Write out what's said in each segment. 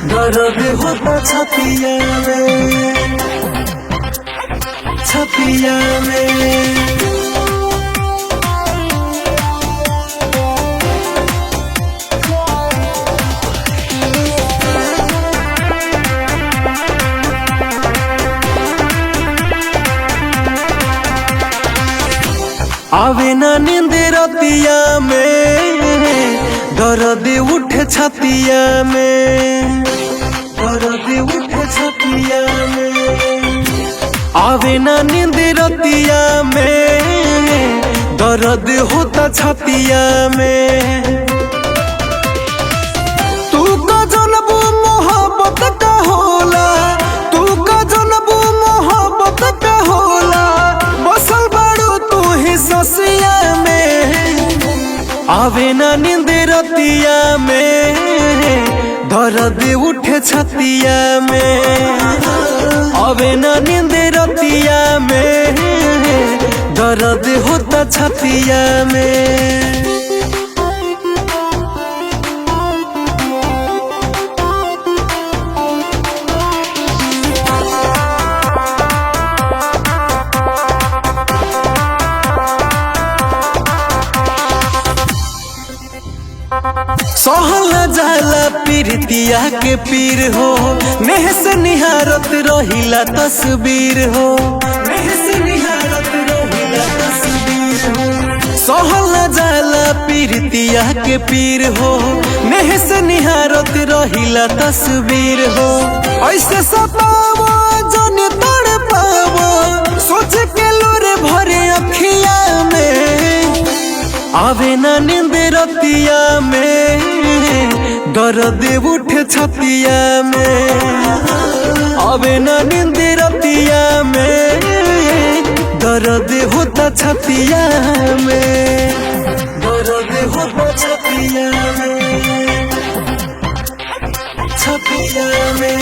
दर्द होता छतिया में, छतिया में। आवे ना नींद रतिया में, दर्द उठे छतिया में, दर्द उठे छतिया में। आवे ना नींद रतिया में, दर्द होता छतिया में। तू का जनबू मोहब्बत का होला, तू का जनबू मोहब्बत का होला, बसल बाड़ू तू ही ससिया में। आवे ना नींद रतिया में, दर्द उठे छतिया में। आवे ना नींद रतिया में, दर्द होता छतिया में। सहल जाला पीरतिया के पीर हो, नेह से निहारत रहिला तस्वीर हो, नेह से निहारत रहिला तस्वीर हो। सहल जाला पीरतिया के पीर हो, नेह से निहारत रहिला तस्वीर हो। ऐसे सतावो जन तड़ पावो, सोच के लोरे भरे अखिया में। आवे ना नींद रतिया में, दर्द उठे छतिया में। आवे ना नींद रतिया में, दर्द होता छतिया में, दर्द होता छतिया में, छतिया में।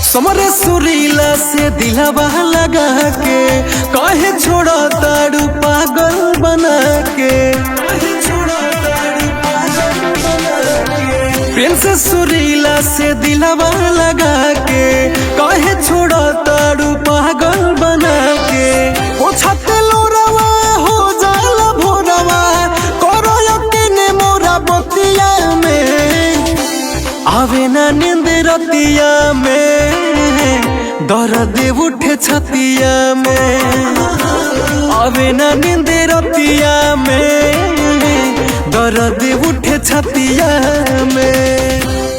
समरे सुरीला से दिलवा लगा के, काहे छोड़ा ताड़ू पागल बना के, काहे छोड़ा ताड़ू पागल बना के। प्रेम से सुरीला से दिलवा लगा के, काहे छोड़ा ताड़ू पागल बना के। ओ छत लोरवा हो जाला भोरवा, करो यकीन मोरा बतिया में। आवे ना नींद रतिया में, दर्द उठे छतिया में। आवे ना नींद रतिया में, दर्द उठे छतिया में।